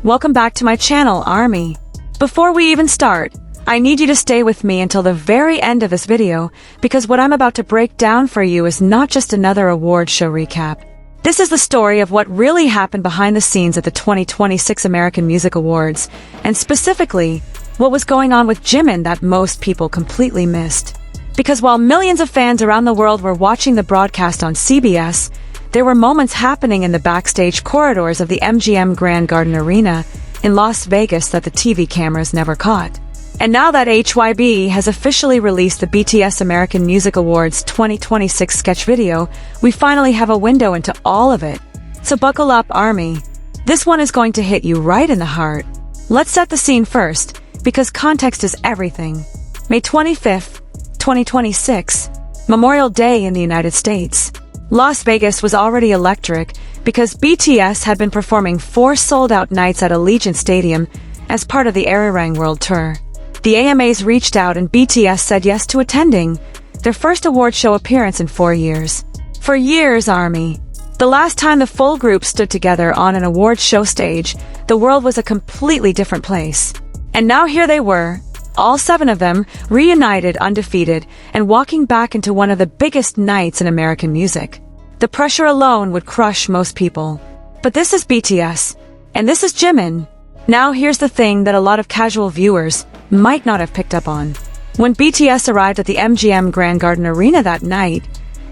Welcome back to my channel, Army. Before we even start, I need you to stay with me until the very end of this video, because what I'm about to break down for you is not just another award show recap. This is the story of what really happened behind the scenes at the 2026 American Music Awards, and specifically, what was going on with Jimin that most people completely missed. Because while millions of fans around the world were watching the broadcast on CBS, there were moments happening in the backstage corridors of the MGM Grand Garden Arena in Las Vegas that the TV cameras never caught. And now that HYB has officially released the BTS American Music Awards 2026 sketch video, we finally have a window into all of it. So buckle up, Army. This one is going to hit you right in the heart. Let's set the scene first, because context is everything. May 25th, 2026, Memorial Day in the United States. Las Vegas was already electric because BTS had been performing 4 sold-out nights at Allegiant Stadium as part of the Arirang World Tour. The AMAs reached out and BTS said yes to attending their first award show appearance in 4 years. For years, Army. The last time the full group stood together on an award show stage, the world was a completely different place. And now here they were, all 7 of them, reunited, undefeated, and walking back into one of the biggest nights in American music. The pressure alone would crush most people. But this is BTS. And this is Jimin. Now here's the thing that a lot of casual viewers might not have picked up on. When BTS arrived at the MGM Grand Garden Arena that night,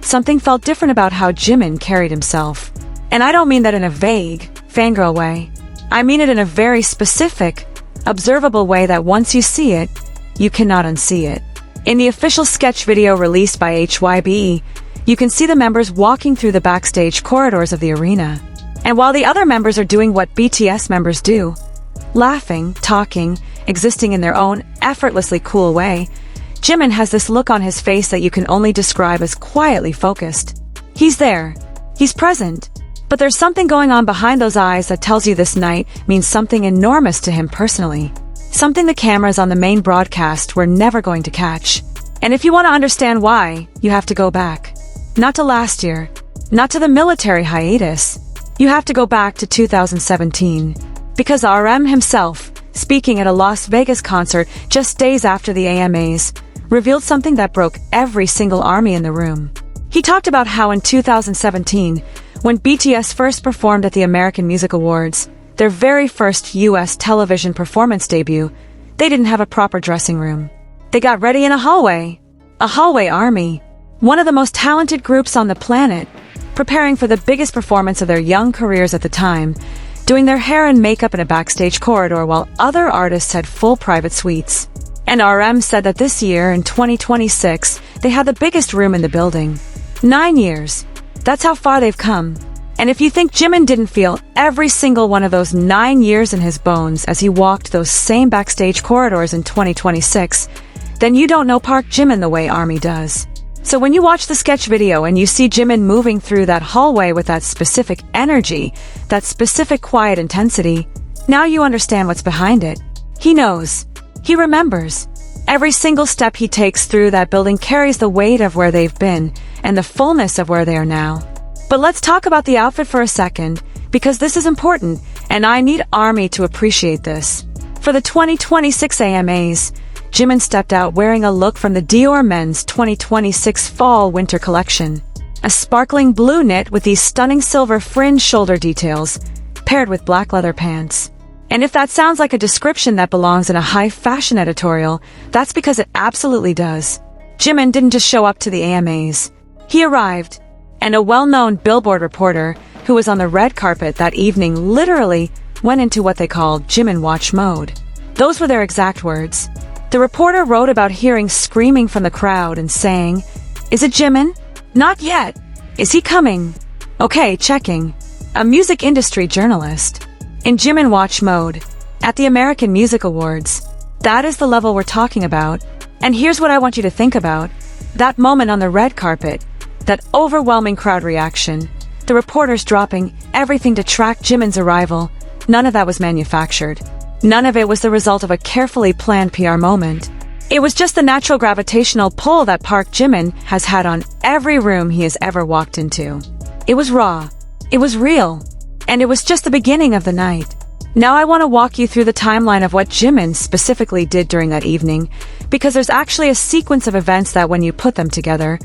something felt different about how Jimin carried himself. And I don't mean that in a vague, fangirl way. I mean it in a very specific, observable way that once you see it, you cannot unsee it. In the official sketch video released by HYB, you can see the members walking through the backstage corridors of the arena. And while the other members are doing what BTS members do, laughing, talking, existing in their own effortlessly cool way, Jimin has this look on his face that you can only describe as quietly focused. He's there. He's present. But there's something going on behind those eyes that tells you this night means something enormous to him personally. Something the cameras on the main broadcast were never going to catch. And if you want to understand why, you have to go back. Not to last year. Not to the military hiatus. You have to go back to 2017. Because RM himself, speaking at a Las Vegas concert just days after the AMAs, revealed something that broke every single Army in the room. He talked about how in 2017, when BTS first performed at the American Music Awards, their very first US television performance debut, they didn't have a proper dressing room. They got ready in a hallway. A hallway, Army. One of the most talented groups on the planet, preparing for the biggest performance of their young careers at the time, doing their hair and makeup in a backstage corridor while other artists had full private suites. And RM said that this year, in 2026, they had the biggest room in the building. 9 years. That's how far they've come. And if you think Jimin didn't feel every single one of those 9 years in his bones as he walked those same backstage corridors in 2026, then you don't know ParkJimin the way Army does. So when you watch the sketch video and you see Jimin moving through that hallway with that specific energy, that specific quiet intensity, now you understand what's behind it. He knows. He remembers. Every single step he takes through that building carries the weight of where they've been and the fullness of where they are now. But let's talk about the outfit for a second, because this is important, and I need Army to appreciate this. For the 2026 AMAs, Jimin stepped out wearing a look from the Dior Men's 2026 Fall-Winter collection. A sparkling blue knit with these stunning silver fringe shoulder details, paired with black leather pants. And if that sounds like a description that belongs in a high fashion editorial, that's because it absolutely does. Jimin didn't just show up to the AMAs. He arrived, and a well-known Billboard reporter who was on the red carpet that evening literally went into what they called Jimin watch mode. Those were their exact words. The reporter wrote about hearing screaming from the crowd and saying, "Is it Jimin? Not yet. Is he coming? Okay, checking." A music industry journalist. In Jimin watch mode, at the American Music Awards. That is the level we're talking about. And here's what I want you to think about. That moment on the red carpet, that overwhelming crowd reaction, the reporters dropping everything to track Jimin's arrival, none of that was manufactured. None of it was the result of a carefully planned PR moment. It was just the natural gravitational pull that ParkJimin has had on every room he has ever walked into. It was raw. It was real. And it was just the beginning of the night. Now I want to walk you through the timeline of what Jimin specifically did during that evening, because there's actually a sequence of events that, when you put them together,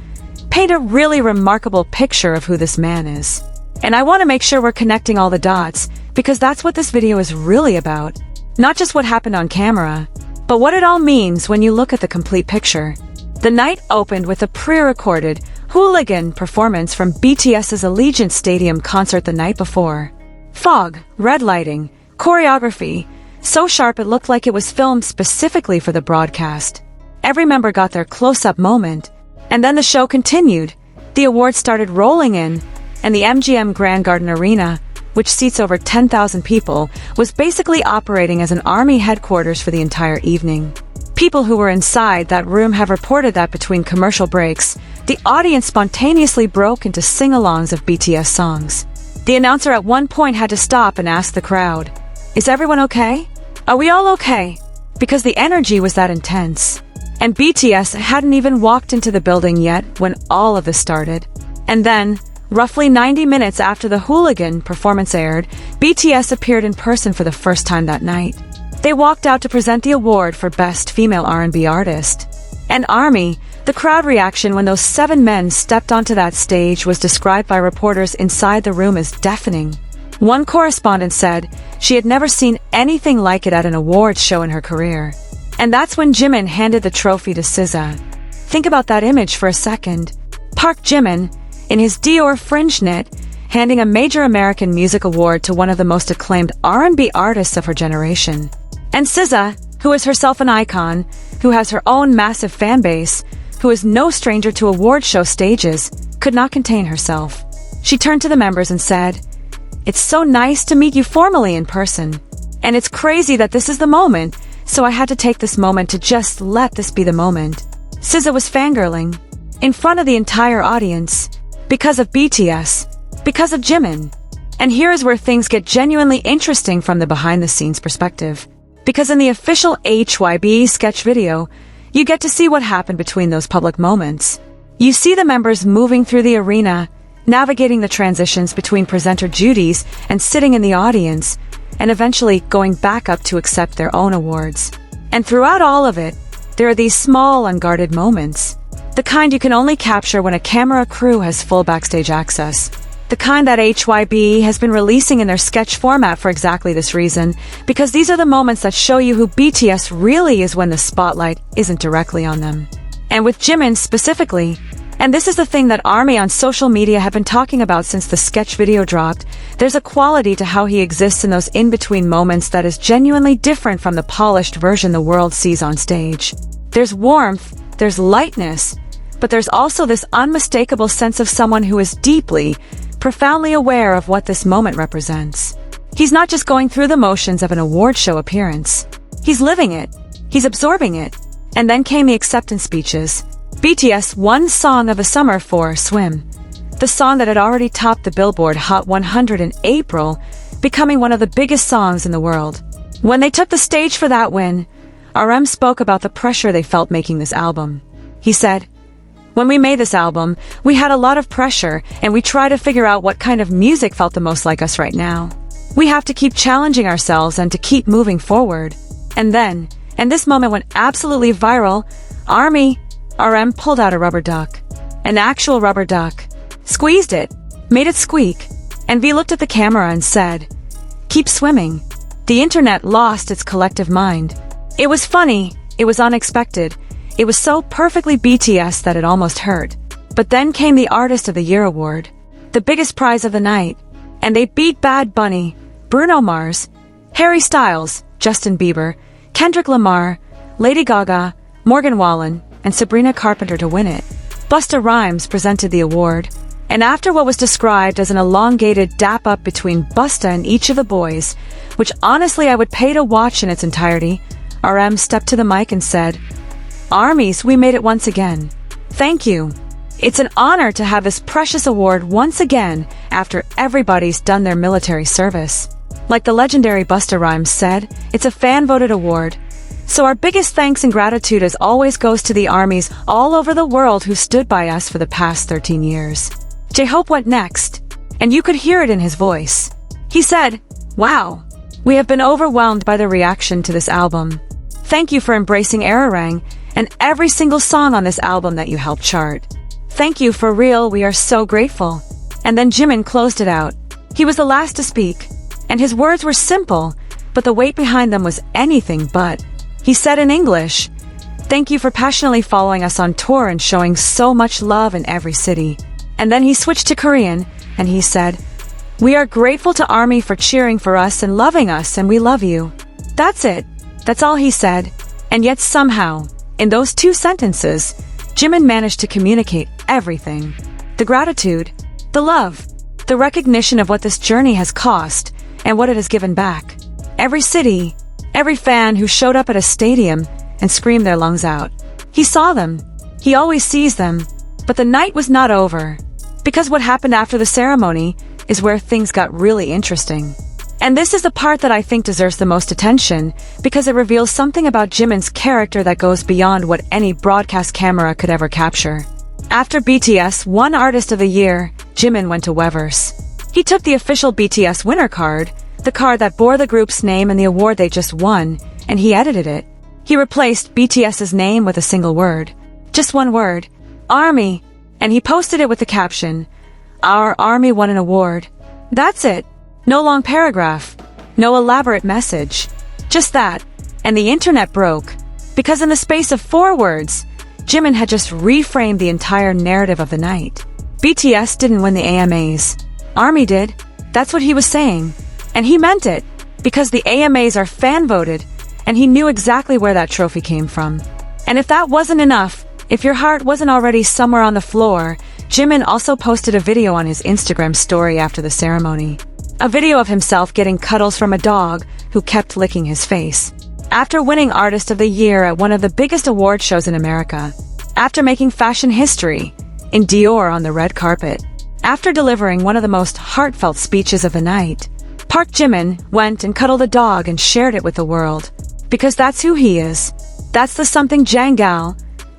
paint a really remarkable picture of who this man is. And I want to make sure we're connecting all the dots, because that's what this video is really about. Not just what happened on camera, but what it all means when you look at the complete picture. The night opened with a pre-recorded hooligan performance from BTS's Allegiant Stadium concert the night before. Fog, red lighting, choreography, so sharp it looked like it was filmed specifically for the broadcast. Every member got their close-up moment, and then the show continued. The awards started rolling in, and the MGM Grand Garden Arena, which seats over 10,000 people, was basically operating as an army headquarters for the entire evening. People who were inside that room have reported that between commercial breaks, the audience spontaneously broke into sing-alongs of BTS songs. The announcer at one point had to stop and ask the crowd, "Is everyone okay? Are we all okay?" Because the energy was that intense. And BTS hadn't even walked into the building yet when all of this started. And then, roughly 90 minutes after the hooligan performance aired, BTS appeared in person for the first time that night. They walked out to present the award for Best Female R&B Artist. And ARMY, the crowd reaction when those 7 men stepped onto that stage was described by reporters inside the room as deafening. One correspondent said she had never seen anything like it at an awards show in her career. And that's when Jimin handed the trophy to SZA. Think about that image for a second. ParkJimin, in his Dior fringe knit, handing a major American music award to one of the most acclaimed R&B artists of her generation. And SZA, who is herself an icon, who has her own massive fan base, who is no stranger to award show stages, could not contain herself. She turned to the members and said, "It's so nice to meet you formally in person. And it's crazy that this is the moment, so I had to take this moment to just let this be the moment." SZA was fangirling, in front of the entire audience, because of BTS, because of Jimin. And here is where things get genuinely interesting from the behind-the-scenes perspective. Because in the official HYBE sketch video, you get to see what happened between those public moments. You see the members moving through the arena, navigating the transitions between presenter duties and sitting in the audience, and eventually going back up to accept their own awards. And throughout all of it, there are these small, unguarded moments. The kind you can only capture when a camera crew has full backstage access. The kind that HYBE has been releasing in their sketch format for exactly this reason, because these are the moments that show you who BTS really is when the spotlight isn't directly on them. And with Jimin specifically, and this is the thing that ARMY on social media have been talking about since the sketch video dropped, there's a quality to how he exists in those in-between moments that is genuinely different from the polished version the world sees on stage. There's warmth, there's lightness, but there's also this unmistakable sense of someone who is deeply, profoundly aware of what this moment represents. He's not just going through the motions of an award show appearance. He's living it. He's absorbing it. And then came the acceptance speeches. BTS won Song of the Summer for Swim, the song that had already topped the Billboard Hot 100 in April, becoming one of the biggest songs in the world. When they took the stage for that win, RM spoke about the pressure they felt making this album. He said, "When we made this album, we had a lot of pressure, and we try to figure out what kind of music felt the most like us right now. We have to keep challenging ourselves and to keep moving forward." And then, and this moment went absolutely viral, RM pulled out a rubber duck. An actual rubber duck. Squeezed it. Made it squeak. And V looked at the camera and said, "Keep swimming." The internet lost its collective mind. It was funny. It was unexpected. It was so perfectly BTS that it almost hurt. But then came the Artist of the Year award, the biggest prize of the night. And they beat Bad Bunny, Bruno Mars, Harry Styles, Justin Bieber, Kendrick Lamar, Lady Gaga, Morgan Wallen, and Sabrina Carpenter to win it. Busta Rhymes presented the award. And after what was described as an elongated dap-up between Busta and each of the boys, which honestly I would pay to watch in its entirety, RM stepped to the mic and said, "Armies, we made it once again. Thank you. It's an honor to have this precious award once again after everybody's done their military service." Like the legendary Busta Rhymes said, it's a fan-voted award. So our biggest thanks and gratitude as always goes to the armies all over the world who stood by us for the past 13 years. J-Hope went next, and you could hear it in his voice. He said, "Wow, We have been overwhelmed by the reaction to this album. Thank you for embracing Ararang and every single song on this album that you helped chart. Thank you for real, we are so grateful. And then Jimin closed it out. He was the last to speak, and his words were simple, but the weight behind them was anything but. He said in English, "Thank you for passionately following us on tour and showing so much love in every city." And then he switched to Korean, and he said, "We are grateful to ARMY for cheering for us and loving us, and we love you." That's it. That's all he said. And yet somehow, in those 2 sentences, Jimin managed to communicate everything. The gratitude, the love, the recognition of what this journey has cost and what it has given back. Every city, every fan who showed up at a stadium and screamed their lungs out. He saw them. He always sees them. But the night was not over. Because what happened after the ceremony is where things got really interesting. And this is the part that I think deserves the most attention, because it reveals something about Jimin's character that goes beyond what any broadcast camera could ever capture. After BTS won Artist of the Year, Jimin went to Weverse. He took the official BTS winner card, the card that bore the group's name and the award they just won, and he edited it. He replaced BTS's name with a single word. Just one word. ARMY. And he posted it with the caption, "Our ARMY won an award." That's it. No long paragraph. No elaborate message. Just that. And the internet broke. Because in the space of 4 words, Jimin had just reframed the entire narrative of the night. BTS didn't win the AMAs. ARMY did. That's what he was saying. And he meant it. Because the AMAs are fan-voted, and he knew exactly where that trophy came from. And if that wasn't enough, if your heart wasn't already somewhere on the floor, Jimin also posted a video on his Instagram story after the ceremony. A video of himself getting cuddles from a dog who kept licking his face. After winning Artist of the Year at one of the biggest award shows in America. After making fashion history in Dior on the red carpet. After delivering one of the most heartfelt speeches of the night. ParkJimin went and cuddled a dog and shared it with the world. Because that's who he is. That's the something jangal,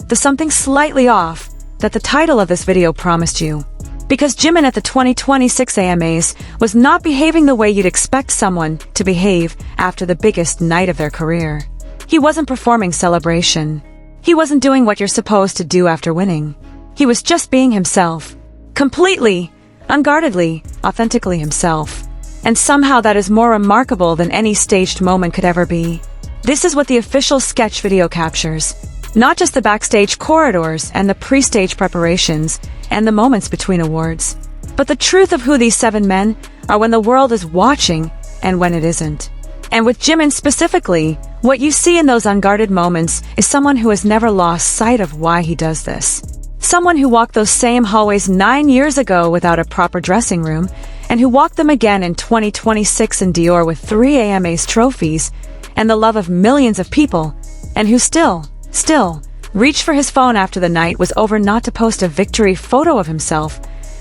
the something slightly off, that the title of this video promised you. Because Jimin at the 2026 AMAs was not behaving the way you'd expect someone to behave after the biggest night of their career. He wasn't performing celebration. He wasn't doing what you're supposed to do after winning. He was just being himself. Completely, unguardedly, authentically himself. And somehow that is more remarkable than any staged moment could ever be. This is what the official sketch video captures. Not just the backstage corridors and the pre-stage preparations and the moments between awards, but the truth of who these 7 men are when the world is watching and when it isn't. And with Jimin specifically, what you see in those unguarded moments is someone who has never lost sight of why he does this. Someone who walked those same hallways 9 years ago without a proper dressing room, and who walked them again in 2026 in Dior with 3 AMAs trophies and the love of millions of people, and who still reached for his phone after the night was over not to post a victory photo of himself,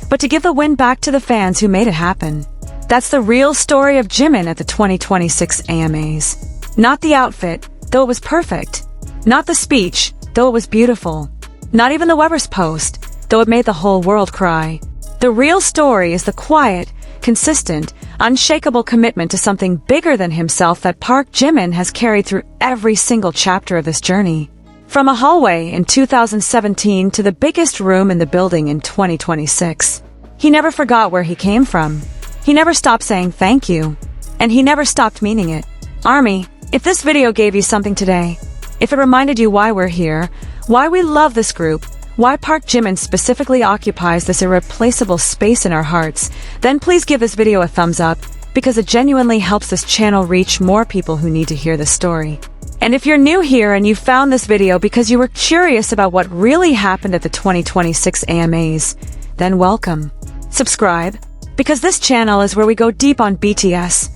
but to give the win back to the fans who made it happen. That's the real story of Jimin at the 2026 AMAs. Not the outfit, though it was perfect. Not the speech, though it was beautiful. Not even the Weverse post, though it made the whole world cry. The real story is the quiet, consistent, unshakable commitment to something bigger than himself that ParkJimin has carried through every single chapter of this journey. From a hallway in 2017 to the biggest room in the building in 2026. He never forgot where he came from. He never stopped saying thank you. And he never stopped meaning it. ARMY, if this video gave you something today, if it reminded you why we're here, why we love this group, why ParkJimin specifically occupies this irreplaceable space in our hearts, then please give this video a thumbs up, because it genuinely helps this channel reach more people who need to hear this story. And if you're new here and you found this video because you were curious about what really happened at the 2026 AMAs, then welcome. Subscribe, because this channel is where we go deep on BTS.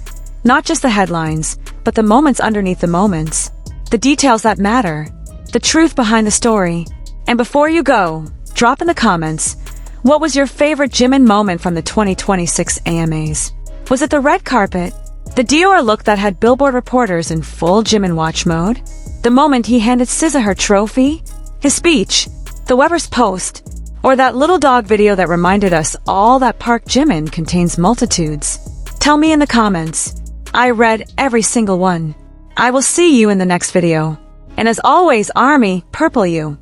Not just the headlines, but the moments underneath the moments. The details that matter. The truth behind the story. And before you go, drop in the comments, what was your favorite Jimin moment from the 2026 AMAs? Was it the red carpet? The Dior look that had Billboard reporters in full Jimin watch mode? The moment he handed SZA her trophy? His speech? The Weverse post? Or that little dog video that reminded us all that ParkJimin contains multitudes? Tell me in the comments. I read every single one. I will see you in the next video. And as always, Army, purple you.